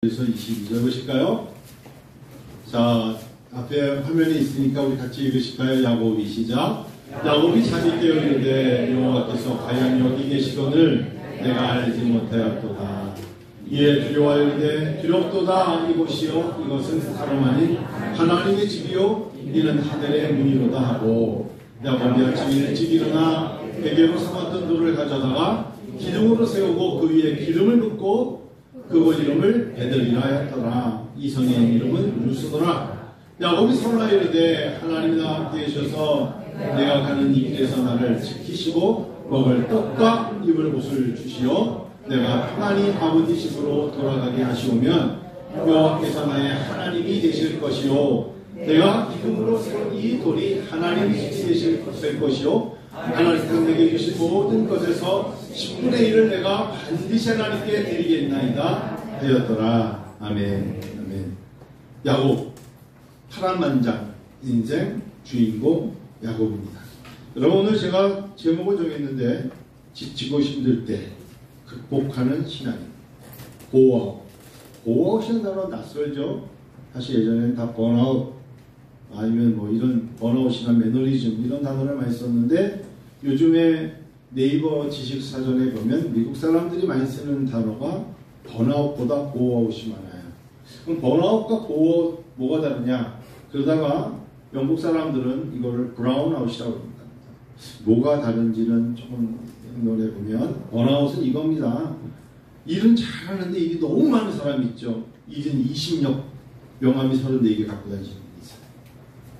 그래서 22절 보실까요? 자, 앞에 화면에 있으니까 우리 같이 읽으실까요? 야곱이 시작. 야곱이 자기 깨어있는데 여호와께서 과연 여기 계시거늘 내가 알지 못하였도다. 이에 두려워하였는데 두렵도다. 이곳이요 이것은 사람 아닌 하나님의 집이요 이는 하늘의 문이로다 하고, 야곱이 아침 일찍 일어나 베개로 삼았던 돌을 가져다가 기둥으로 세우고 그 위에 기름을 붓고 그곳 이름을 베들이라 하였더라. 이 성의 이름은 루스더라. 야곱이 선하이르되 하나님이 나와 함께 계셔서 내가 가는 이 길에서 나를 지키시고 먹을 떡과 입을 옷을 주시어 내가 평안히 아버지 집으로 돌아가게 하시오면 여호와께서 나의 하나님이 되실 것이요 내가 기둥으로 세운 이 돌이 하나님이 되실 것이요 하나님께서 내게 주신 모든 것에서 10분의 1을 내가 반드시 하나님께 드리겠나이다 하였더라. 아멘. 아멘. 야곱 파란만장 인생 주인공 야곱입니다. 여러분, 오늘 제가 제목을 정했는데 지치고 힘들 때 극복하는 신앙인. 고아웃. 고아웃이라는 단어 낯설죠. 사실 예전에는 다 번아웃 아니면 뭐 이런 번아웃이나 매너리즘 이런 단어를 많이 썼는데, 요즘에 네이버 지식사전에 보면 미국 사람들이 많이 쓰는 단어가 번아웃보다 고아웃이 많아요. 그럼 번아웃과 고아웃 뭐가 다르냐? 그러다가 영국 사람들은 이거를 브라운아웃이라고 합니다. 뭐가 다른지는 조금 논해 보면, 번아웃은 이겁니다. 일은 잘하는데 일이 너무 많은 사람이 있죠. 일은 20역 명함이 34개 갖고 다니시는 분이 있어요.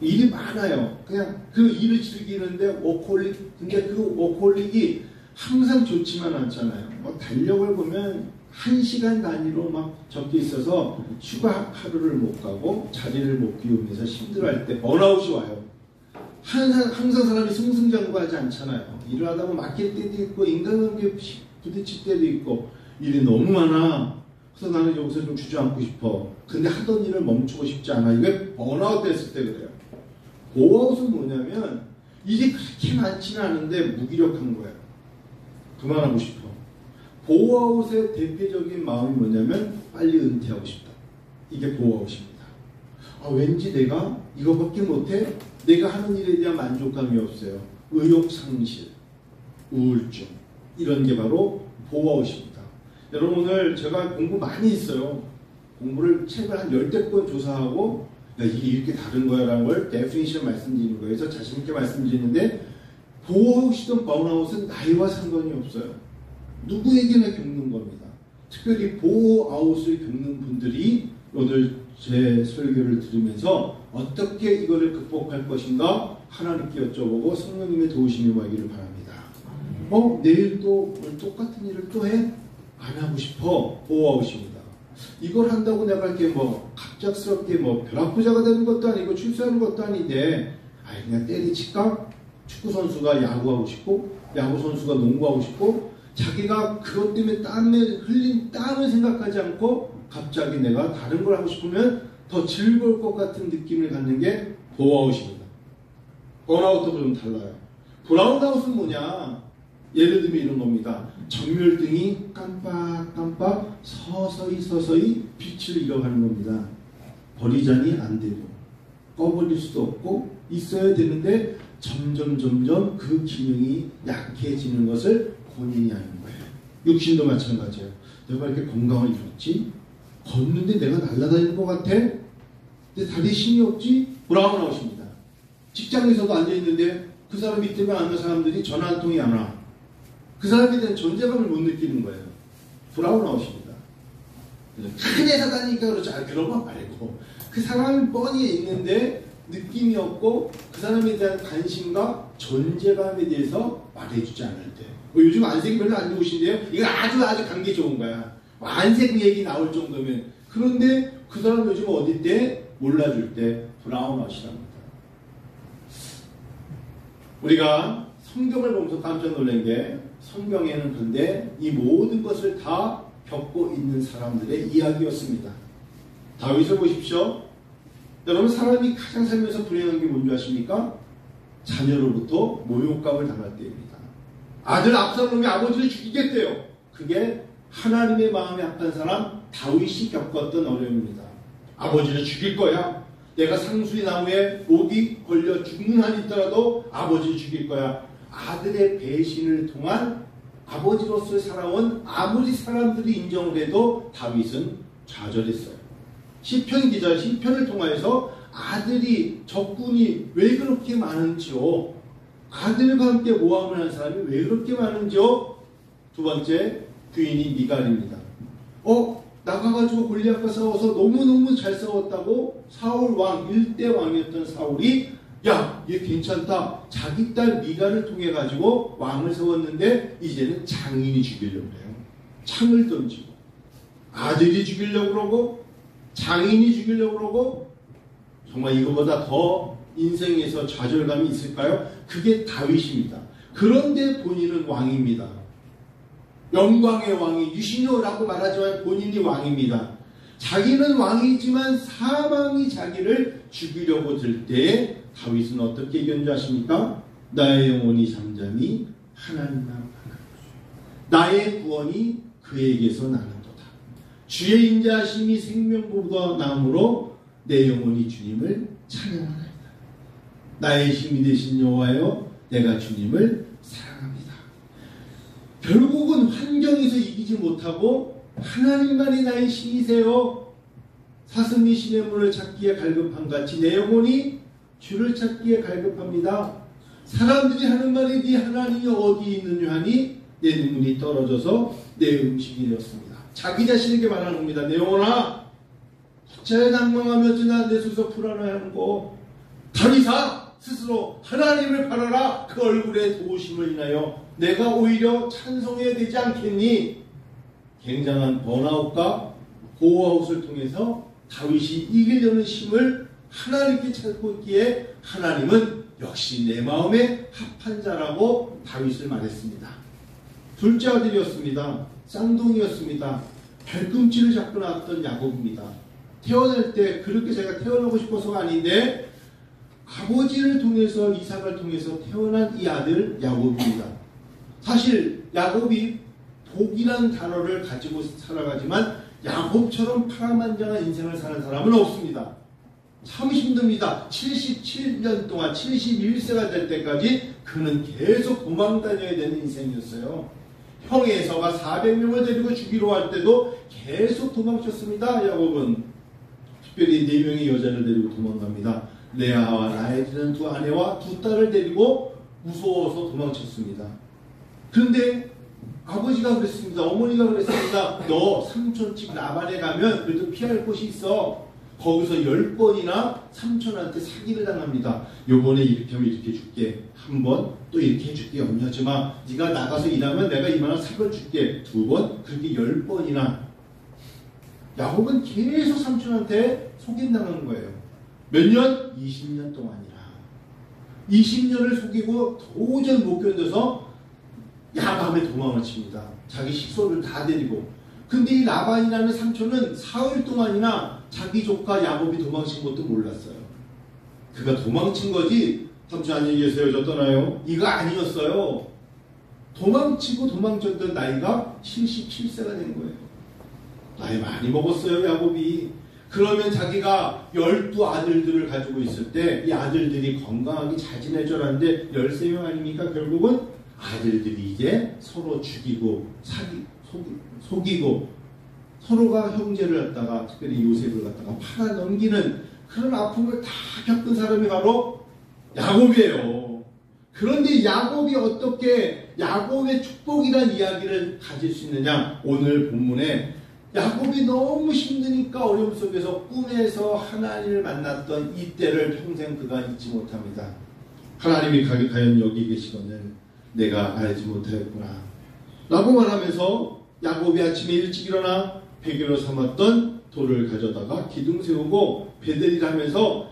일이 많아요. 그냥 그 일을 즐기는데 워커홀릭. 근데 그 워커홀릭이 항상 좋지만 않잖아요. 뭐 달력을 보면 1시간 단위로 막 적혀 있어서 휴가 하루를 못 가고 자리를 못 비우면서 힘들어할 때 번아웃이 와요. 항상 사람이 승승장구하지 않잖아요. 일을 하다 보면 막힐 때도 있고 인간관계에 부딪힐 때도 있고 일이 너무 많아. 그래서 나는 여기서 좀 주저앉고 싶어. 근데 하던 일을 멈추고 싶지 않아. 이게 번아웃 됐을 때 그래요. 고아웃은 뭐냐면 일이 그렇게 많지는 않은데 무기력한 거예요. 그만하고 싶어. 고아웃의 대표적인 마음이 뭐냐면 빨리 은퇴하고 싶다. 이게 고아웃입니다. 아, 왠지 내가 이거밖에 못해? 내가 하는 일에 대한 만족감이 없어요. 의욕상실, 우울증, 이런 게 바로 고아웃입니다. 여러분, 오늘 제가 공부 많이 했어요. 공부를 책을 한 10권 조사하고 야, 이게 이렇게 다른 거야 라는 걸 데피니션 말씀드리는 거예요. 그래서 자신있게 말씀드리는데, 고아웃이든 번아웃은 나이와 상관이 없어요. 누구에게나 겪는 겁니다. 특별히 고아웃을 겪는 분들이 오늘 제 설교를 들으면서 어떻게 이거를 극복할 것인가 하나님께 여쭤보고 성령님의 도우심이 임하기를 바랍니다. 내일 또 똑같은 일을 또 해? 안 하고 싶어. 고아웃입니다. 이걸 한다고 내가 이렇게 뭐 갑작스럽게 뭐 벼락부자가 되는 것도 아니고 출세하는 것도 아닌데, 그냥 때리칠까? 축구 선수가 야구하고 싶고, 야구 선수가 농구하고 싶고, 자기가 그것 때문에 흘린 땀을 생각하지 않고 갑자기 내가 다른 걸 하고 싶으면 더 즐거울 것 같은 느낌을 갖는 게 고아웃입니다. 번아웃도 좀 달라요. 브라운아웃은 뭐냐? 예를 들면 이런 겁니다. 정멸등이 깜빡깜빡 서서히 빛을 잃어가는 겁니다. 버리자니 안 되고 꺼버릴 수도 없고 있어야 되는데 점점 그 기능이 약해지는 것을 본인이 아는 거예요. 육신도 마찬가지예요. 내가 이렇게 건강을 잃었지? 걷는데 내가 날아다니는 것 같아? 근데 다리에 힘이 없지? 브라운아웃입니다. 직장에서도 앉아있는데 그 사람 밑에 앉는 사람들이 전화 한 통이 안 와. 그 사람에 대한 존재감을 못 느끼는 거예요. 브라운아웃입니다. 큰 회사 다니니까 그렇지. 그런 거 말고 그 사람이 뻔히 있는데 느낌이 없고 그 사람에 대한 관심과 존재감에 대해서 말해주지 않을 때. 요즘 안색이 별로 안 좋으신데요. 이건 아주 감기 좋은 거야. 안색 얘기 나올 정도면. 그런데 그 사람 요즘 어디 때? 몰라줄 때 브라운아웃이랍니다. 우리가 성경을 보면서 깜짝 놀란 게, 성경에는 그런데 이 모든 것을 다 겪고 있는 사람들의 이야기였습니다. 다윗을 보십시오. 여러분, 사람이 가장 살면서 불행한 게 뭔지 아십니까? 자녀로부터 모욕감을 당할 때입니다. 아들 압살롬이 아버지를 죽이겠대요. 그게 하나님의 마음에 합한 사람 다윗이 겪었던 어려움입니다. 아버지를 죽일 거야. 내가 상수리 나무에 목이 걸려 죽는 한이 있더라도 아버지를 죽일 거야. 아들의 배신을 통한 아버지로서 살아온 아무리 사람들이 인정을 해도 다윗은 좌절했어요. 시편 기자 시편을 통하여서 아들이 적군이 왜 그렇게 많은지요. 아들과 함께 모함을 한 사람이 왜 그렇게 많은지요. 두 번째 부인이 미갈입니다. 나가가지고 골리앗과 싸워서 너무너무 잘 싸웠다고 사울 왕, 1대 왕이었던 사울이 야, 얘 괜찮다. 자기 딸 미갈을 통해 가지고 왕을 세웠는데 이제는 장인이 죽이려고 해요. 창을 던지고 아들이 죽이려고 그러고 장인이 죽이려고 그러고 정말 이거보다 더 인생에서 좌절감이 있을까요? 그게 다윗입니다. 그런데 본인은 왕입니다. 영광의 왕이 유신호라고 말하지만 본인이 왕입니다. 자기는 왕이지만 사망이 자기를 죽이려고 들 때에 다윗은 어떻게 견주하십니까? 나의 영혼이 잠잠히 하나님만 바라보시오. 나의 구원이 그에게서 나는도다. 주의 인자하심이 생명보다 나음으로 내 영혼이 주님을 찬양하나이다. 나의 힘이 되신 여호와여, 내가 주님을 사랑합니다. 결국은 환경에서 이기지 못하고 하나님만이 나의 신이세요. 사슴이 신의 문을 찾기에 갈급한 같이 내 영혼이 주를 찾기에 갈급합니다. 사람들이 하는 말이 네 하나님이 어디 있느냐 하니 내 눈물이 떨어져서 내 음식이 되었습니다. 자기 자신에게 말하는 겁니다. 내 영혼아, 어찌하여 낭망하며 지나 내 속에서 불안해하는고. 다윗아, 스스로 하나님을 바라라. 그 얼굴에 도우심을 인하여 내가 오히려 찬송해야 되지 않겠니? 굉장한 번아웃과 고아웃을 통해서 다윗이 이기려는 힘을 하나님께 찾고 있기에 하나님은 역시 내 마음에 합한 자라고 다윗을 말했습니다. 둘째 아들이었습니다. 쌍둥이였습니다. 발꿈치를 잡고 나왔던 야곱입니다. 태어날 때 그렇게 제가 태어나고 싶어서가 아닌데 아버지를 통해서 이삭을 통해서 태어난 이 아들 야곱입니다. 사실 야곱이 복이라는 단어를 가지고 살아가지만 야곱처럼 파란만장한 인생을 사는 사람은 없습니다. 참 힘듭니다. 77년 동안 71세가 될 때까지 그는 계속 도망다녀야 되는 인생이었어요. 형 에서가 400명을 데리고 죽이러 갈 때도 계속 도망쳤습니다. 야곱은 특별히 4명의 여자를 데리고 도망갑니다. 레아와 라헬이라는 두 아내와 두 딸을 데리고 무서워서 도망쳤습니다. 그런데 아버지가 그랬습니다. 어머니가 그랬습니다. 너 삼촌집 라반에 가면 그래도 피할 곳이 있어. 거기서 10번이나 삼촌한테 사기를 당합니다. 요번에 이렇게 하면 이렇게 줄게. 한 번 또 이렇게 해줄게. 염려하지 마. 네가 나가서 일하면 내가 이만한 삽을 줄게. 2번 그렇게 10번이나. 야곱은 계속 삼촌한테 속임당하는 거예요. 몇 년? 20년 동안이라. 20년을 속이고 도저히 못 견뎌서 야밤에 도망을 칩니다. 자기 식소를 다 데리고. 근데 이 라반이라는 삼촌은 사흘 동안이나 자기 조카 야곱이 도망친 것도 몰랐어요. 그가 도망친 거지 삼촌 안녕히 계세요 저 떠나요 이거 아니었어요. 도망치고 도망쳤던 나이가 77세가 된 거예요. 나이 많이 먹었어요 야곱이. 그러면 자기가 12아들들을 가지고 있을 때 이 아들들이 건강하게 잘 지낼 줄 알았는데 13명 아닙니까? 결국은 아들들이 이제 서로 죽이고 속이고 서로가 형제를 갖다가 특별히 요셉을 갖다가 팔아넘기는 그런 아픔을 다 겪은 사람이 바로 야곱이에요. 그런데 야곱이 어떻게 야곱의 축복이라는 이야기를 가질 수 있느냐? 오늘 본문에 야곱이 너무 힘드니까 어려움 속에서 꿈에서 하나님을 만났던 이때를 평생 그가 잊지 못합니다. 하나님이 과연 여기 계시거늘 내가 알지 못하였구나 라고 말하면서 야곱이 아침에 일찍 일어나 베개로 삼았던 돌을 가져다가 기둥 세우고 베델리를 하면서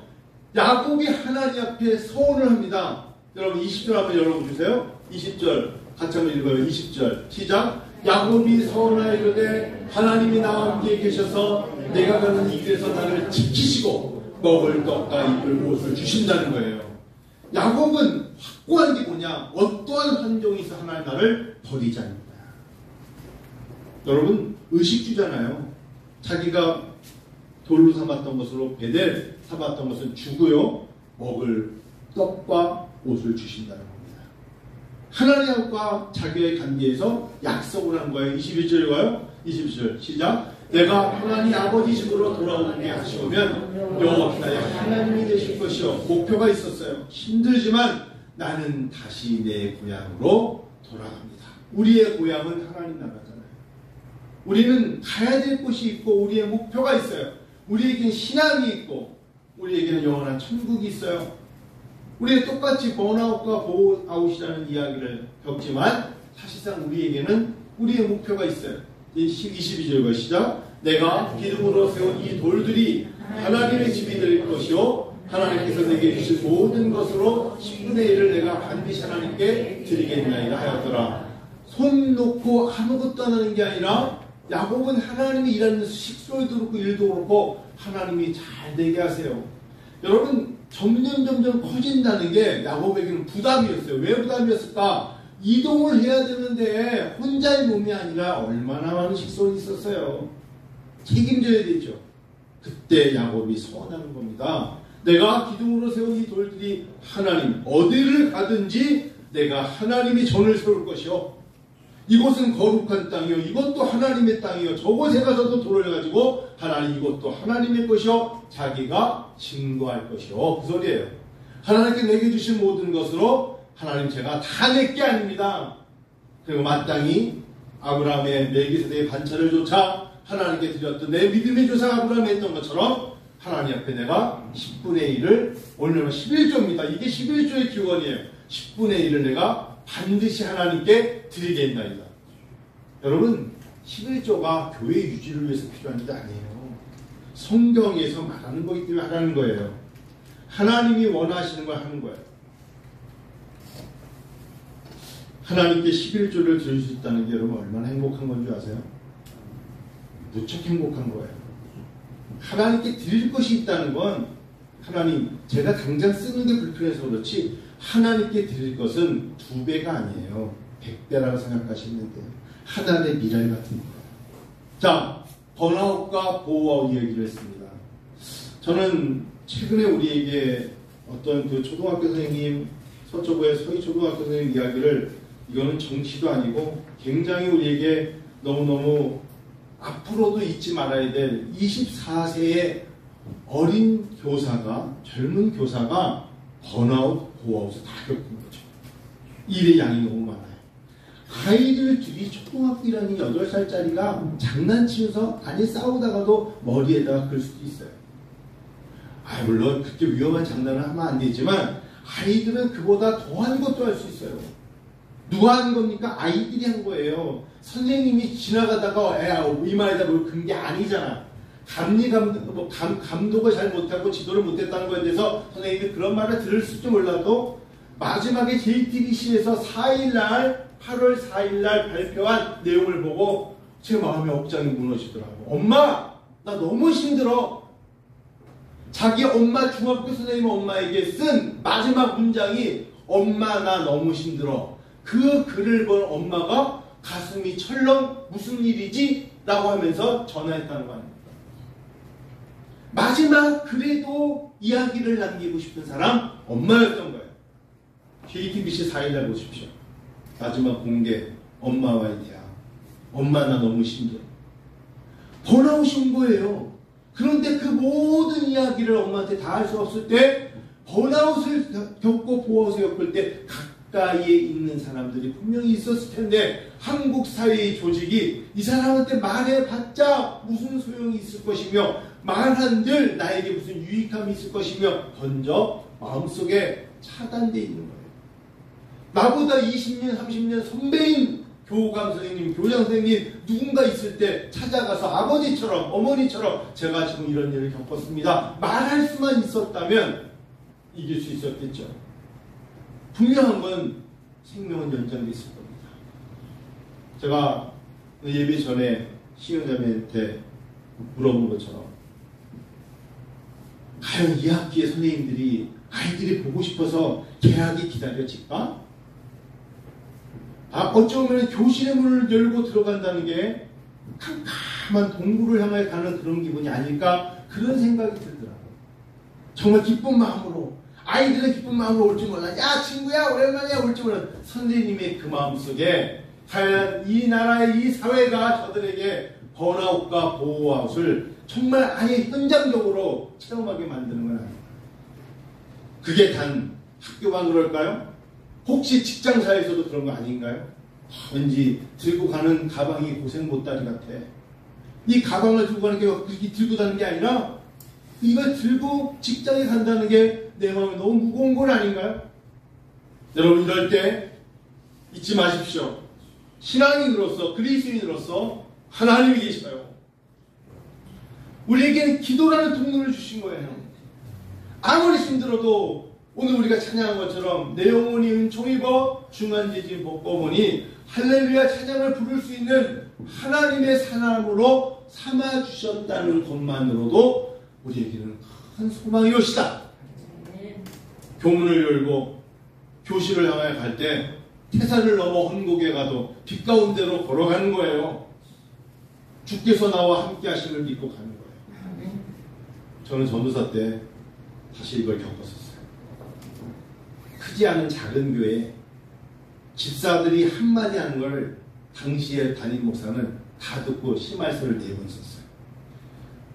야곱이 하나님 앞에 서원을 합니다. 여러분 20절 한번 열어보세요. 20절 같이 한번 읽어요. 20절 시작. 야곱이 서원하여 이르되 하나님이 나와 함께 계셔서 내가 가는 이 길에서 나를 지키시고 먹을 떡과 입을 옷을 주신다는 거예요. 야곱은 확고한 게 뭐냐? 어떠한 환경이 있어 하나님 나를 버리지 않는다. 여러분 의식주잖아요. 자기가 돌로 삼았던 것으로 베델 삼았던 것은 주고요. 먹을 떡과 옷을 주신다는 겁니다. 하나님과 자기의 관계에서 약속을 한 거예요. 21절이고요. 20절 시작. 내가 하나님 아버지 집으로 돌아오게 하시오면 여호와께 나의 하나님이 되실 것이요. 목표가 있었어요. 힘들지만 나는 다시 내 고향으로 돌아갑니다. 우리의 고향은 하나님 나라잖아요. 우리는 가야 될 곳이 있고 우리의 목표가 있어요. 우리에게는 신앙이 있고 우리에게는 영원한 천국이 있어요. 우리는 똑같이 번아웃과 보아웃이라는 이야기를 겪지만 사실상 우리에게는 우리의 목표가 있어요. 22절과 시작. 내가 기둥으로 세운 이 돌들이 하나님의 집이 될 것이요 하나님께서 내게 주신 모든 것으로 10분의 1을 내가 반드시 하나님께 드리겠나이다 하였더라. 손 놓고 아무것도 안 하는 게 아니라 야곱은 하나님이 일하는 식소리도 그렇고 일도 그렇고 하나님이 잘 되게 하세요. 여러분 점점 커진다는 게 야곱에게는 부담이었어요. 왜 부담이었을까? 이동을 해야 되는데 혼자의 몸이 아니라 얼마나 많은 식솔이 있었어요. 책임져야 되죠. 그때 야곱이 서원하는 겁니다. 내가 기둥으로 세운 이 돌들이 하나님 어디를 가든지 내가 하나님이 전을 세울 것이요. 이곳은 거룩한 땅이요. 이것도 하나님의 땅이요. 저곳에 가서도 돌을 가지고 하나님 이것도 하나님의 것이요. 자기가 증거할 것이요. 그 소리예요. 하나님께 내게 주신 모든 것으로 하나님 제가 다 내 게 아닙니다. 그리고 마땅히 아브라함의 멜기세덱의 반차를 조차 하나님께 드렸던 내 믿음의 조상 아브라함이 했던 것처럼 하나님 앞에 내가 10분의 1을 오늘은 11조입니다. 이게 11조의 기원이에요. 10분의 1을 내가 반드시 하나님께 드리겠나이다. 여러분 11조가 교회 유지를 위해서 필요한 게 아니에요. 성경에서 말하는 거기 때문에 하라는 거예요. 하나님이 원하시는 걸 하는 거예요. 하나님께 11조를 드릴 수 있다는 게 여러분 얼마나 행복한 건 줄 아세요? 무척 행복한 거예요. 하나님께 드릴 것이 있다는 건 하나님 제가 당장 쓰는 게 불편해서 그렇지 하나님께 드릴 것은 2배가 아니에요. 100배라고 생각하시면 돼요. 하나님의 미랄 같은 거예요. 자, 번아웃과 보호아웃 얘기를 했습니다. 저는 최근에 우리에게 어떤 그 초등학교 선생님, 서초구의 서희초등학교 선생님 이야기를 이거는 정치도 아니고 굉장히 우리에게 너무너무 앞으로도 잊지 말아야 될 24세의 어린 교사가, 젊은 교사가 번아웃, 보아웃을 다 겪은 거죠. 일의 양이 너무 많아요. 아이들 둘이 초등학교 1학년 8살짜리가 장난치면서 아니 싸우다가도 머리에다가 글 수도 있어요. 물론 그렇게 위험한 장난을 하면 안 되지만 아이들은 그보다 더한 것도 할 수 있어요. 누가 한 겁니까? 아이들이 한 거예요. 선생님이 지나가다가 이마에다 뭘 근 게 아니잖아. 감독을 잘 못하고 지도를 못했다는 거에 대해서 선생님이 그런 말을 들을지 몰라도 마지막에 JTBC에서 8월 4일날 발표한 내용을 보고 제 마음의 억장이 무너지더라고. 엄마! 나 너무 힘들어. 자기 엄마, 중학교 선생님 엄마에게 쓴 마지막 문장이 엄마 나 너무 힘들어. 그 글을 본 엄마가 가슴이 철렁 무슨 일이지? 라고 하면서 전화했다는 거 아닙니까? 마지막 그래도 이야기를 남기고 싶은 사람 엄마였던 거예요. JTBC 4일날 보십시오. 마지막 공개 엄마와의 대화. 엄마 나 너무 힘들어. 번아웃이 온 거예요. 그런데 그 모든 이야기를 엄마한테 다 할 수 없을 때 번아웃을 겪고 보아웃을 겪을 때 가까이에 있는 사람들이 분명히 있었을 텐데 한국 사회의 조직이 이 사람한테 말해봤자 무슨 소용이 있을 것이며 말한들 나에게 무슨 유익함이 있을 것이며 번져 마음속에 차단되어 있는 거예요. 나보다 20년 30년 선배인 교감 선생님, 교장 선생님 누군가 있을 때 찾아가서 아버지처럼 어머니처럼 제가 지금 이런 일을 겪었습니다. 말할 수만 있었다면 이길 수 있었겠죠. 분명한 건 생명은 연장돼 있을 겁니다. 제가 예배 전에 시연자매한테 물어본 것처럼 과연 이 학기의 선생님들이 아이들이 보고 싶어서 개학이 기다려질까? 어쩌면 교실의 문을 열고 들어간다는 게 깜깜 다만 동굴을 향해 가는 그런 기분이 아닐까 그런 생각이 들더라고요. 정말 기쁜 마음으로 아이들은 기쁜 마음으로 올지 몰라. 야 친구야 오랜만이야 올지 몰라. 선생님의 그 마음속에 과연 이 나라의 이 사회가 저들에게 번아웃과 보호아웃을 정말 아예 현장적으로 체험하게 만드는 건 아니에요. 그게 단 학교만 그럴까요? 혹시 직장사에서도 그런 거 아닌가요? 왠지 들고 가는 가방이 고생 보따리 같아. 이 가방을 들고 가는 게 그렇게 들고 다니는 게 아니라 이걸 들고 직장에 간다는 게 내 마음에 너무 무거운 건 아닌가요? 여러분 이럴 때 잊지 마십시오. 신앙인으로서 그리스도인으로서 하나님이 계셔요. 우리에게 기도라는 통로를 주신 거예요. 아무리 힘들어도 오늘 우리가 찬양한 것처럼 내 영혼이 은총 입어 중한지진 벗고보니 할렐루야 찬양을 부를 수 있는 하나님의 사람으로 삼아주셨다는 것만으로도 우리에게는 큰 소망이 오시다. 교문을 열고 교실을 향해 갈 때 태산을 넘어 헌곡에 가도 빛 가운데로 걸어가는 거예요. 주께서 나와 함께 하심을 믿고 가는 거예요. 저는 전도사 때 사실 이걸 겪었었어요. 크지 않은 작은 교회 집사들이 한마디 하는 걸 당시에 담임 목사는 다 듣고 심할서를 4번 썼어요.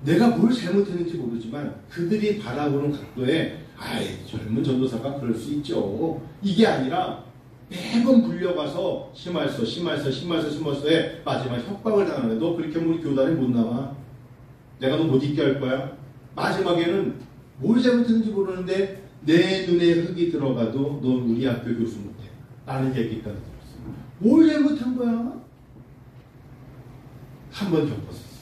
내가 뭘 잘못했는지 모르지만 그들이 바라보는 각도에 아이 젊은 전도사가 그럴 수 있죠. 이게 아니라 매번 불려가서 심할서에 마지막 협박을 당하는데 너 그렇게 하면 우리 교단에 못 나와. 내가 너 못 있게 할 거야. 마지막에는 뭘 잘못했는지 모르는데 내 눈에 흙이 들어가도 넌 우리 학교 교수 못해. 라는 얘기까지 들었어요. 뭘 잘못한 거야? 한 번 겪었었어요.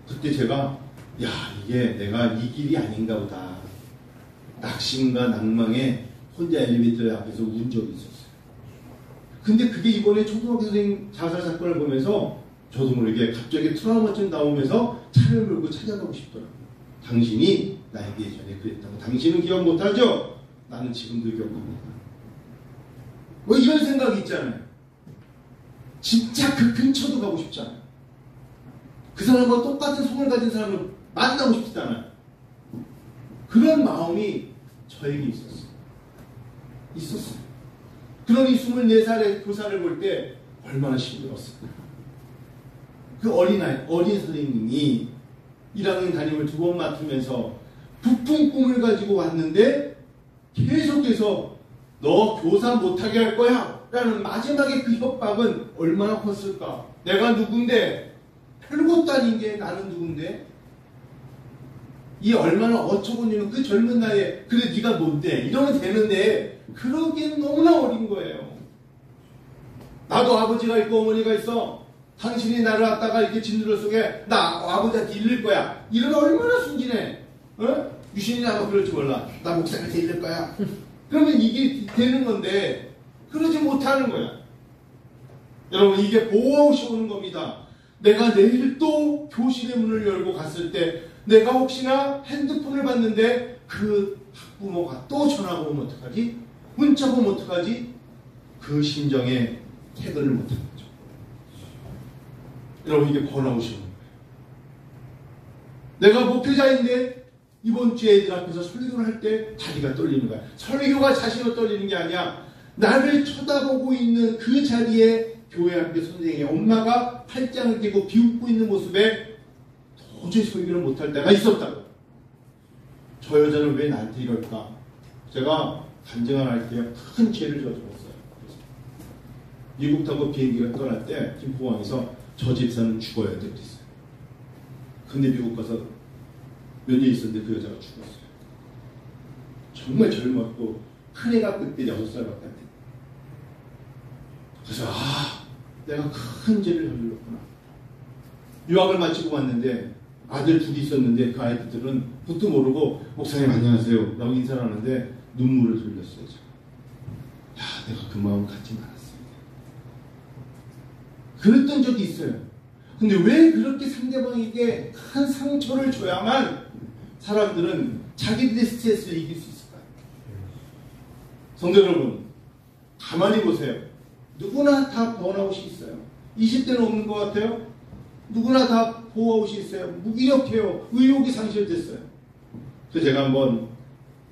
그때 제가 야 이게 내가 이 길이 아닌가 보다. 낙심과 낭망에 혼자 엘리베이터 앞에서 운 적이 있었어요. 근데 그게 이번에 초등학교 선생님 자살 사건을 보면서 저도 모르게 갑자기 트라우마쯤 나오면서 차를 몰고 찾아가고 싶더라고요. 당신이 나에게 예전에 그랬다고. 당신은 기억 못하죠? 나는 지금도 기억합니다. 뭐 이런 생각이 있잖아요. 진짜 그 근처도 가고 싶잖아요. 그 사람과 똑같은 소을 가진 사람을 만나고 싶잖아요. 그런 마음이 저에게 있었어요. 그러니 24살의 교사를 볼 때 얼마나 힘들었을까. 그 어린 선생님이 1학년 담임을 2번 맡으면서 부푼 꿈을 가지고 왔는데 계속해서 너 교사 못하게 할 거야 라는 마지막에 그 협박은 얼마나 컸을까. 내가 누군데 별것도 아닌 게 나는 누군데 이 얼마나 어처구니는 그 젊은 나이에 그래 네가 뭔데 이러면 되는데 그러기엔 너무나 어린 거예요. 나도 아버지가 있고 어머니가 있어. 당신이 나를 갖다가 이렇게 진드러 속에 나 아버지한테 잃을 거야. 이러면 얼마나 순진해. 어? 유신이 아마 그럴지 몰라. 나 목사한테 잃을 거야. 그러면 이게 되는 건데 그러지 못하는 거야. 여러분 이게 보호아웃이 오는 겁니다. 내가 내일 또 교실의 문을 열고 갔을 때 내가 혹시나 핸드폰을 봤는데 그 학부모가 또 전화가 오면 어떡하지? 문자가 오면 어떡하지? 그 심정에 태도를 못하는 거죠. 여러분 이게 번아웃이 오는 거예요. 내가 목회자인데 이번 주에 애들 앞에서 설교를 할 때 다리가 떨리는 거야. 설교가 자신을 떨리는 게 아니야. 나를 쳐다보고 있는 그 자리에 교회 학교 선생님의 엄마가 팔짱을 끼고 비웃고 있는 모습에 도저히 설교를 못할 때가 있었다고. 저 여자는 왜 나한테 이럴까? 제가 간증을 할 때 큰 죄를 저질렀어요. 미국 타고 비행기가 떠날 때 김포공항에서 저 집사는 죽어야 돼 그랬어요. 근데 미국 가서 몇 년 있었는데 그 여자가 죽었어요. 정말 젊었고 큰 애가 그때 6살밖에 안 됐어요. 그래서 내가 큰 죄를 저질렀구나. 유학을 마치고 왔는데 아들 둘이 있었는데 그 아이들은 그것도 모르고 목사님 안녕하세요 라고 인사를 하는데 눈물을 흘렸어요. 제가. 야 내가 그 마음 갖지 말았습니다. 그랬던 적이 있어요. 근데 왜 그렇게 상대방에게 큰 상처를 줘야만 사람들은 자기들의 스트레스를 이길 수 있을까요? 성도 여러분 가만히 보세요. 누구나 다 번아웃이 있어요. 20대는 없는 것 같아요? 누구나 다 보아웃이 있어요. 무기력해요. 의욕이 상실됐어요. 그래서 제가 한번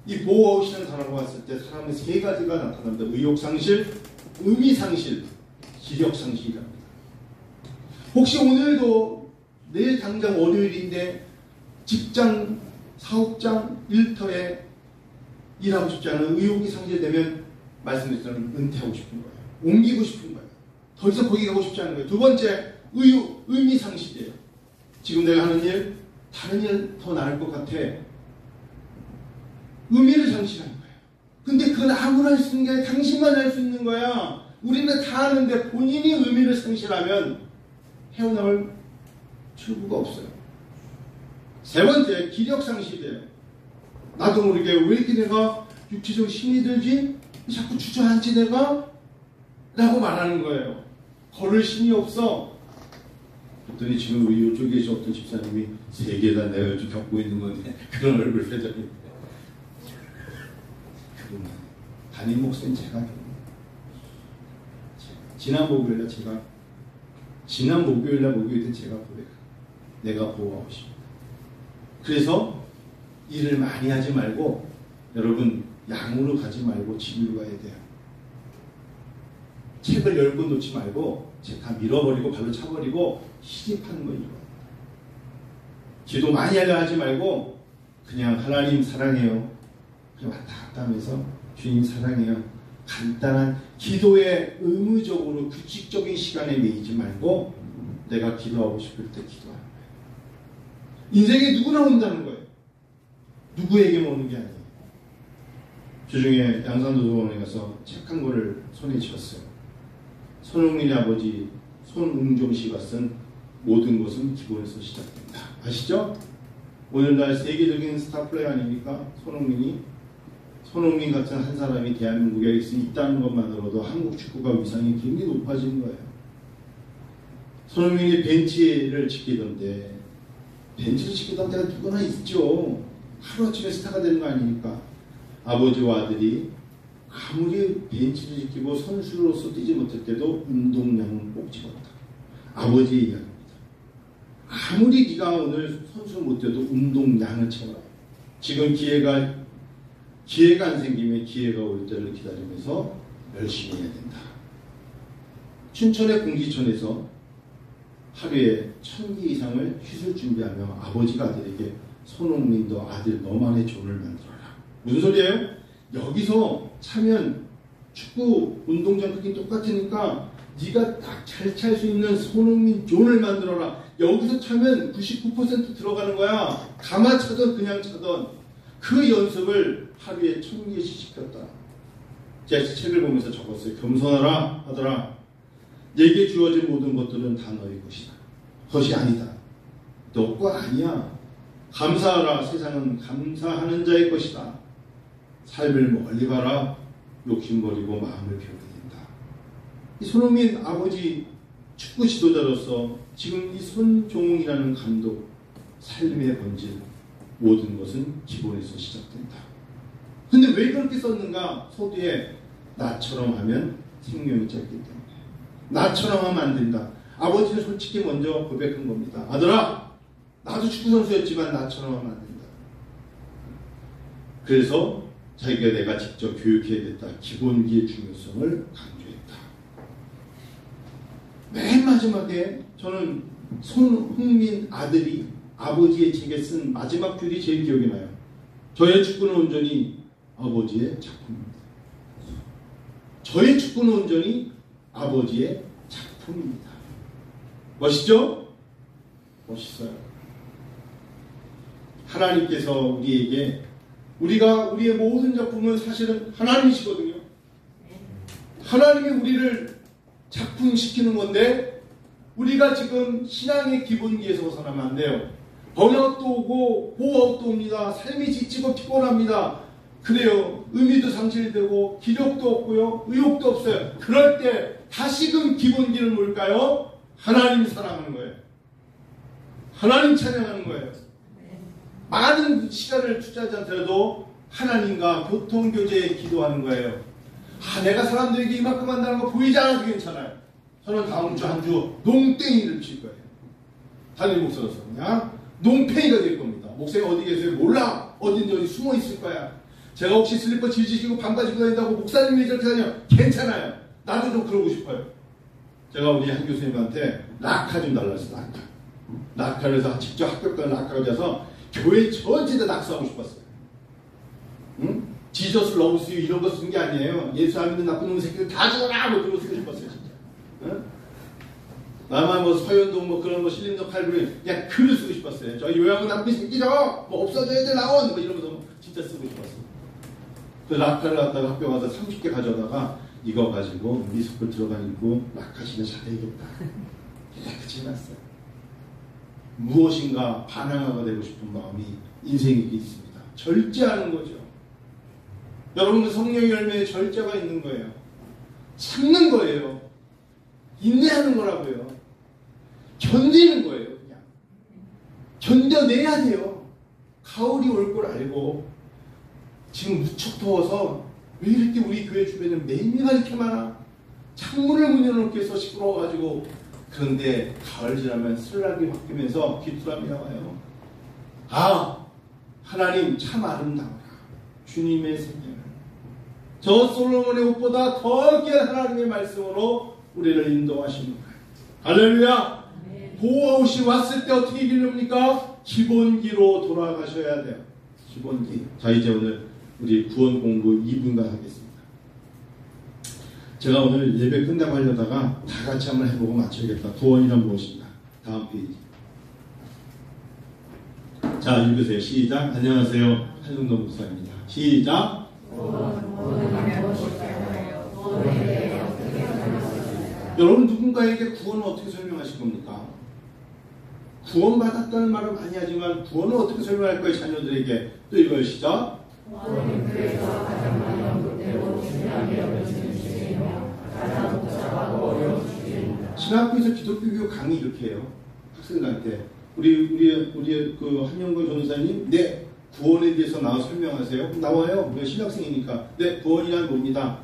이 보아웃이라는 단어가 왔을 때 사람의 세 가지가 나타납니다. 의욕 상실, 의미 상실, 기력 상실이랍니다. 혹시 오늘도 내일 당장 월요일인데 직장, 사업장, 일터에 일하고 싶지 않은 의욕이 상실되면 말씀드렸던 은퇴하고 싶은 거예요. 옮기고 싶은 거예요. 더 이상 거기 가고 싶지 않은 거예요. 두 번째, 의미 상실이에요. 지금 내가 하는 일, 다른 일 더 나을 것 같아. 의미를 상실하는 거예요. 근데 그건 아무나 할 수 있는 게 아니라 당신만 할 수 있는 거야. 우리는 다 하는데 본인이 의미를 상실하면 헤어나올 출구가 없어요. 세 번째, 기력 상실이에요. 나도 모르게 왜 이렇게 내가 육체적 힘이 들지? 자꾸 주저앉지 내가? 라고 말하는 거예요. 걸을 힘이 없어. 그랬더니 지금 우리 이쪽에 계신 어떤 집사님이 세 개 다 내가 요즘 겪고 있는 건데 그런 얼굴 표정인데 그러면 담임 목사님 제가 지난 목요일날 목요일 때 제가 내가 보호하고 싶다. 그래서 일을 많이 하지 말고 여러분 양으로 가지 말고 진으로 가야 돼요. 책을 10권 놓지 말고 책 다 밀어버리고 발로 차버리고 시집하는 거 이거. 기도 많이 하려 하지 말고 그냥 하나님 사랑해요. 그냥 왔다 갔다 하면서 주님 사랑해요. 간단한 기도에 의무적으로 규칙적인 시간에 매이지 말고 내가 기도하고 싶을 때 기도하는 거예요. 인생에 누구나 온다는 거예요. 누구에게만 오는 게 아니에요. 주중에 양산도서관에 가서 책 한 권을 손에 쥐었어요. 손흥민의 아버지 손웅정 씨가 쓴 모든 것은 기본에서 시작된다. 아시죠? 오늘날 세계적인 스타 플레이어 아닙니까? 손흥민 같은 한 사람이 대한민국에 있다는 것만으로도 한국 축구가 위상이 굉장히 높아지는 거예요. 손흥민이 벤치를 지키던데 벤치를 지키던 데가 누구나 있죠. 하루아침에 스타가 되는 거 아닙니까? 아버지와 아들이 아무리 벤치를 지키고 선수로서 뛰지 못할 때도 운동량은 꼭 집었다. 아버지의 이야기입니다. 아무리 네가 오늘 선수를 못 뛰어도 운동량을 채워라. 지금 기회가 안 생기면 기회가 올 때를 기다리면서 열심히 해야 된다. 춘천의 공기천에서 하루에 1000개 이상을 휘술 준비하며 아버지가 아들에게 손흥민 너 아들 너만의 존을 만들어라. 무슨 소리예요? 여기서 차면 축구 운동장 크기 똑같으니까 네가 딱 잘 찰 수 있는 손흥민 존을 만들어라. 여기서 차면 99% 들어가는 거야. 가마 차던 그냥 차던 그 연습을 하루에 1000개씩 시켰다. 제가 책을 보면서 적었어요. 겸손하라 하더라. 내게 주어진 모든 것들은 다 너의 것이다. 것이 아니다. 너 거 아니야. 감사하라. 세상은 감사하는 자의 것이다. 삶을 멀리 가라. 욕심버리고 마음을 변화된다. 이 손흥민 아버지 축구 지도자로서 지금 이 손종웅이라는 감독 삶의 본질 모든 것은 기본에서 시작된다. 근데 왜 그렇게 썼는가? 서두에 나처럼 하면 생명이 짧기 때문에 나처럼 하면 안 된다. 아버지는 솔직히 먼저 고백한 겁니다. 아들아 나도 축구선수였지만 나처럼 하면 안 된다. 그래서 자기가 내가 직접 교육해야겠다. 기본기의 중요성을 강조했다. 맨 마지막에 저는 손흥민 아들이 아버지의 책에 쓴 마지막 줄이 제일 기억이 나요. 저의 축구는 온전히 아버지의 작품입니다. 저의 축구는 온전히 아버지의 작품입니다. 멋있죠? 멋있어요. 하나님께서 우리에게 우리의 모든 작품은 사실은 하나님이시거든요. 하나님이 우리를 작품시키는 건데 우리가 지금 신앙의 기본기에서 벗어나면 안 돼요. 번아웃도 오고 보아웃도 옵니다. 삶이 지치고 피곤합니다. 그래요. 의미도 상실되고 기력도 없고요. 의욕도 없어요. 그럴 때 다시금 기본기는 뭘까요? 하나님 사랑하는 거예요. 하나님 찬양하는 거예요. 많은 시간을 투자하지 않더라도 하나님과 교통교제에 기도하는 거예요. 내가 사람들에게 이만큼 한다는 거 보이지 않아도 괜찮아요. 저는 다음 주 한 주 농땡이를 칠 거예요. 담임 목사로서 그냥 농팽이가 될 겁니다. 목사님 어디 계세요? 몰라. 어딘지 어디 숨어 있을 거야. 제가 혹시 슬리퍼 질질 신고 반바지 입고 다닌다고 목사님이 왜 저렇게 다녀? 괜찮아요. 나도 좀 그러고 싶어요. 제가 우리 한 교수님한테 낙하 좀 달랐어요. 낙하를 해서 직접 합격한 낙하가 돼서 교회 전체에 낙서하고 싶었어요. 응? 지저스 러브스 유 이런 거 쓴 게 아니에요. 예수 안 믿는 나쁜 놈 새끼들 다 죽어라! 뭐 그런 거 쓰고 싶었어요, 진짜. 응? 나만 뭐 서현동 뭐 그런 뭐 신림동 칼부리 그냥 글을 쓰고 싶었어요. 저 요양은 나쁜 새끼죠! 뭐 없어져야 돼, 나온! 뭐 이러면서 진짜 쓰고 싶었어요. 그 낙하를 갖다가 학교 가서 30개 가져다가 이거 가지고 미술관 들어가고 낙하시는 잘해야겠다. 깨끗이 해놨어요. 무엇인가 반항아가 되고 싶은 마음이 인생에 있습니다. 절제하는 거죠. 여러분 성령의 열매에 절제가 있는 거예요. 참는 거예요. 인내하는 거라고요. 견디는 거예요. 그냥 견뎌내야 돼요. 가을이 올 걸 알고 지금 무척 더워서 왜 이렇게 우리 교회 주변에 매미가 이렇게 많아? 창문을 문 열어놓고 해서 시끄러워가지고. 그런데 가을 지나면 슬락이 바뀌면서 귀뚜라미 나와요. 아, 하나님 참 아름다워라. 주님의 생명을 저 솔로몬의 옷보다 더 귀한 하나님의 말씀으로 우리를 인도하시는 거예요. 할렐루야. 보호와 옷이 왔을 때 어떻게 이기렵니까? 기본기로 돌아가셔야 돼요. 기본기. 자, 이제 오늘 우리 구원 공부 2분간 하겠습니다. 제가 오늘 예배 끝나고 하려다가 다 같이 한번 해보고 마쳐야겠다. 구원이란 무엇인가? 다음 페이지. 자, 읽으세요. 시작. 안녕하세요. 한승돈 목사입니다. 시작. 여러분 누군가에게 구원을 어떻게 설명하실 겁니까? 구원받았다는 말을 많이 하지만 구원을 어떻게 설명할 거예요? 자녀들에게. 또 이거요. 시작. 신학교에서 기독교 교육 강의 이렇게 해요. 학생들한테. 우리 그 한영건 전도사님, 네, 구원에 대해서 나와 설명하세요. 나와요. 우리가 신학생이니까. 네, 구원이란 뭡니다.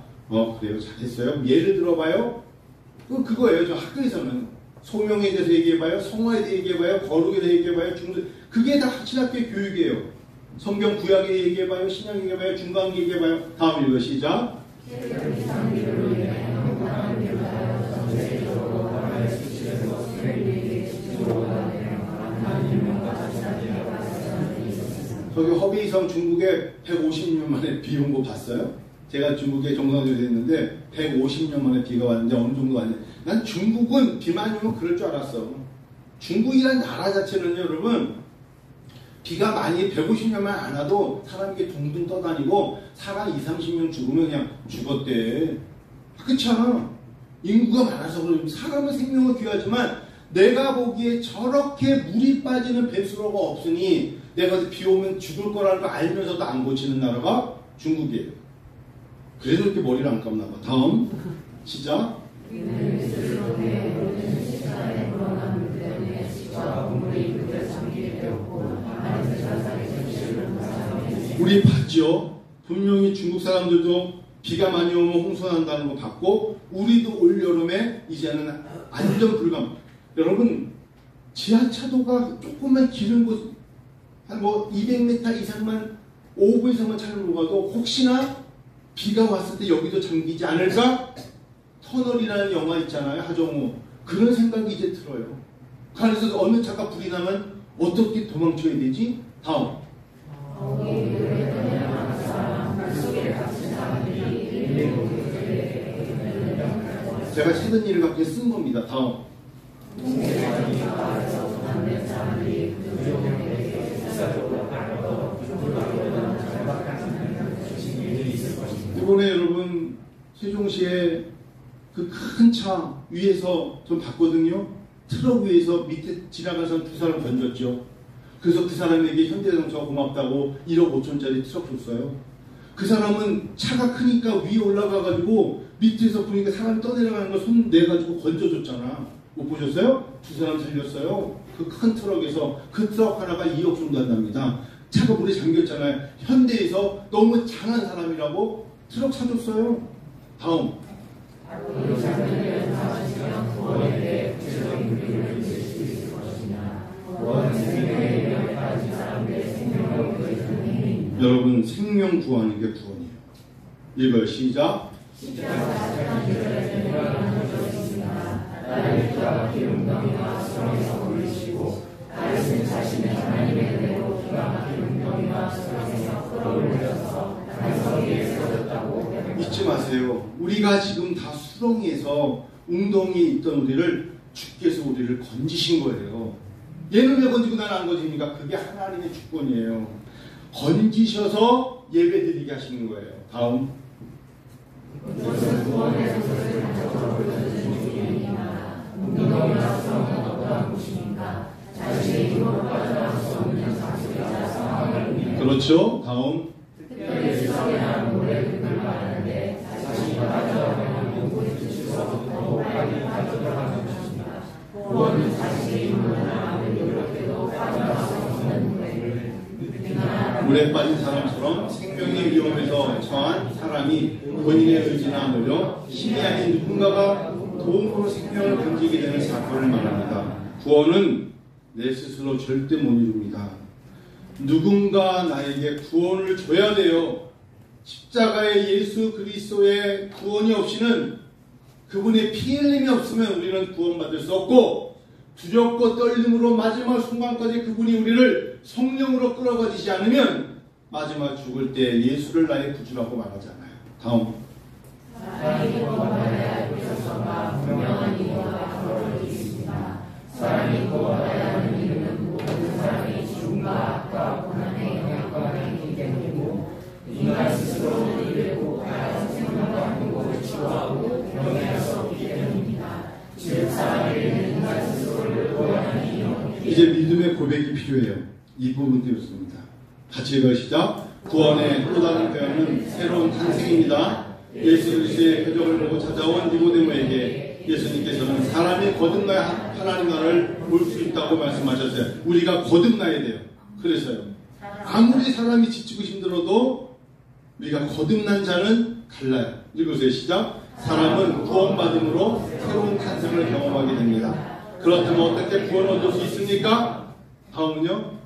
그래요. 잘했어요. 예를 들어봐요. 그거예요. 저 학교에서는. 소명에 대해서 얘기해봐요. 성화에 대해서 얘기해봐요. 거룩에 대해서 얘기해봐요. 그게 다 신학교의 교육이에요. 성경 구약에 얘기해봐요. 신약 얘기해봐요. 중간기 얘기해봐요. 다음 읽어. 시작. 저기 허베이성 중국에 150년 만에 비 온 거 봤어요? 제가 중국에 정상적으로 했는데 150년 만에 비가 왔는데 어느 정도 왔냐. 난 중국은 비만 오면 그럴 줄 알았어. 중국이라는 나라 자체는 여러분 비가 많이 150년만 안 와도 사람이 둥둥 떠다니고 사람 20-30년 죽으면 그냥 죽었대. 그렇잖아. 인구가 많아서 그러면 사람은 생명은 귀하지만 내가 보기에 저렇게 물이 빠지는 배수로가 없으니 내가 비 오면 죽을 거라는 거 알면서도 안 고치는 나라가 중국이에요. 그래서 이렇게 머리를 안 감나 봐. 다음 시작. 우리 봤죠? 분명히 중국 사람들도 비가 많이 오면 홍수난다는 거 봤고 우리도 올여름에 이제는 안전 불감. 여러분 지하차도가 조금만 길은 곳 한 뭐 200m 이상만 5분 이상만 차를 몰고 가도 혹시나 비가 왔을 때 여기도 잠기지 않을까? 터널이라는 영화 있잖아요. 하정우. 그런 생각이 이제 들어요. 그 안에서 어느 차가 불이 나면 어떻게 도망쳐야 되지? 다음. 제가 최근 일을 갖고 쓴 겁니다. 다음. 이번에 여러분 세종시에 그 큰 차 위에서 좀 봤거든요. 트럭 위에서 밑에 지나가서 두 사람 던졌죠. 그래서 그 사람에게 현대자동차가 고맙다고 1억 5천짜리 트럭 줬어요. 그 사람은 차가 크니까 위에 올라가가지고 밑에서 보니까 사람이 떠내려가는 걸 손 내가지고 건져줬잖아. 못 보셨어요? 두 사람 살렸어요. 그 큰 트럭에서. 그 트럭 하나가 2억 정도 한답니다. 차가 물에 잠겼잖아요. 현대에서 너무 장한 사람이라고 트럭 사줬어요. 다음. 여러분, 생명 구하는 게 구원이에요. 읽어요. 시작. 잊지 마세요. 우리가 지금 다 수렁에서 웅덩이에 있던 우리를 주께서 우리를 건지신 거예요. 얘는 왜 건지고 나는 안 건집니까? 그게 하나님의 주권이에요. 건지셔서 예배드리게 하시는 거예요. 다음. 그렇죠. 다음. 물에 빠진 사람처럼 생명의 위험에서 처한 사람이 본인의 의지나 노력, 힘이 아닌 누군가가 도움으로 생명을 건지게 되는 사건을 말합니다. 구원은 내 스스로 절대 못 이룹니다. 누군가 나에게 구원을 줘야 돼요. 십자가의 예수 그리스도의 구원이 없이는, 그분의 피 흘림이 없으면 우리는 구원받을 수 없고, 두렵고 떨림으로 마지막 순간까지 그분이 우리를 성령으로 끌어가지지 않으면 마지막 죽을 때 예수를 나의 구주라고 말하잖아요. 다음. 이제 믿음의 고백이 필요해요. 이 부분도 이렇습니다. 같이 읽으시죠. 구원의 또 다른 표현은 새로운 탄생입니다. 예수 그리스도의 표적을 보고 찾아온 니고데모에게 예수님께서는 사람이 거듭나야 하나님 나라를 볼 수 있다고 말씀하셨어요. 우리가 거듭나야 돼요. 그래서요, 아무리 사람이 지치고 힘들어도 우리가 거듭난 자는 갈라요. 읽으세요. 시작. 사람은 구원받음으로 새로운 탄생을 경험하게 됩니다. 그렇다면 어떻게 구원을 얻을 수 있습니까? 다음은요.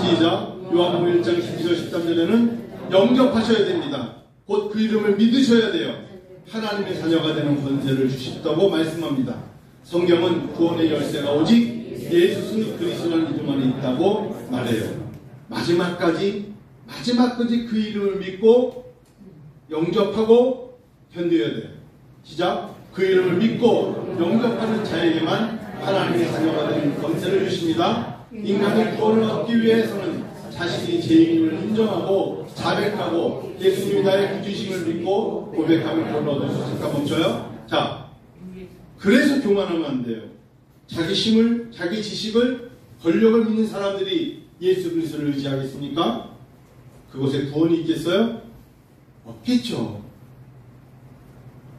시작. 요한복음 1장 12절 13절에는 영접하셔야 됩니다. 곧 그 이름을 믿으셔야 돼요. 하나님의 자녀가 되는 권세를 주셨다고 말씀합니다. 성경은 구원의 열쇠가 오직 예수 그리스도라는 이름 안에 있다고 말해요. 마지막까지 그 이름을 믿고 영접하고 견뎌야 돼요. 시작. 그 이름을 믿고 영접하는 자에게만 하나님의 자녀가 되는 권세를 주십니다. 인간이 구원을 얻기 위해서는 자신이 죄인임을 인정하고 자백하고 예수님이 나의 구주심을 믿고 고백하면 구원을 얻을 수 있을까? 멈춰요. 자, 그래서 교만하면 안 돼요. 자기 힘을, 자기 지식을, 권력을 믿는 사람들이 예수 그리스도를 의지하겠습니까? 그곳에 구원이 있겠어요? 없겠죠.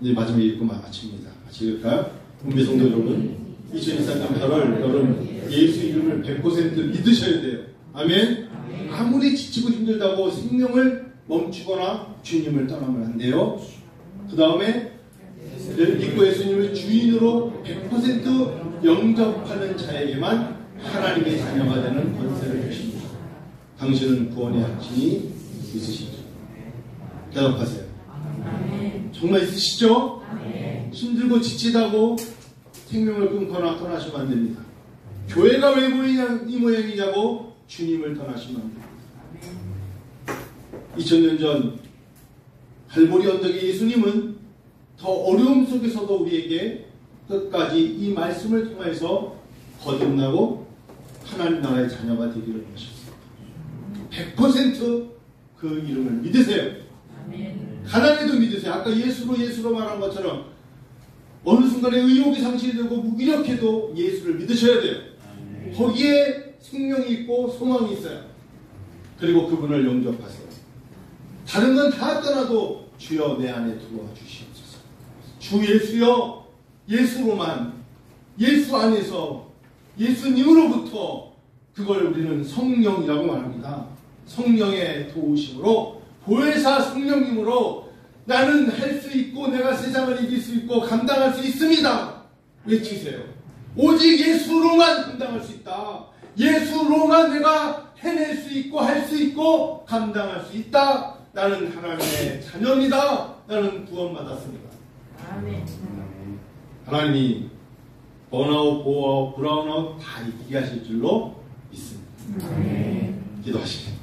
이제 마지막에 읽고 마칩니다. 같이 읽을까요? 은배성도 여러분, 2024년 8월 여러분 예수 이름을 100% 믿으셔야 돼요. 아멘. 아무리 지치고 힘들다고 생명을 멈추거나 주님을 떠나면 안 돼요. 그 다음에 믿고 예수님을 주인으로 100% 영접하는 자에게만 하나님의 자녀가 되는 권세를 주십니다. 당신은 구원의 확신이 있으시죠? 대답하세요. 정말 있으시죠? 힘들고 지치다고 생명을 끊거나 떠나시면 안 됩니다. 교회가 왜 이 모양이냐고 주님을 떠나시면 안 됩니다. 2000년 전 갈보리 언덕의 예수님은 더 어려움 속에서도 우리에게 끝까지 이 말씀을 통해서 거듭나고 하나님 나라의 자녀가 되기를 원하셨습니다. 100% 그 이름을 믿으세요. 가난해도 믿으세요. 아까 예수로 말한 것처럼 어느 순간에 의욕이 상실되고 무기력해도 예수를 믿으셔야 돼요. 거기에 생명이 있고 소망이 있어요. 그리고 그분을 영접하세요. 다른 건 다 떠나도 주여 내 안에 들어와 주시옵소서. 주 예수여, 예수로만, 예수 안에서 예수님으로부터, 그걸 우리는 성령이라고 말합니다. 성령의 도우심으로, 보혜사 성령님으로 나는 할 수 있고 내가 세상을 이길 수 있고 감당할 수 있습니다. 외치세요. 오직 예수로만 감당할 수 있다. 예수로만 내가 해낼 수 있고 할 수 있고 감당할 수 있다. 나는 하나님의 자녀입니다. 나는 구원받았습니다. 아멘. 하나님이 번아웃, 고아웃, 브라운아웃 다 이기게 하실 줄로 믿습니다. 기도하십니다.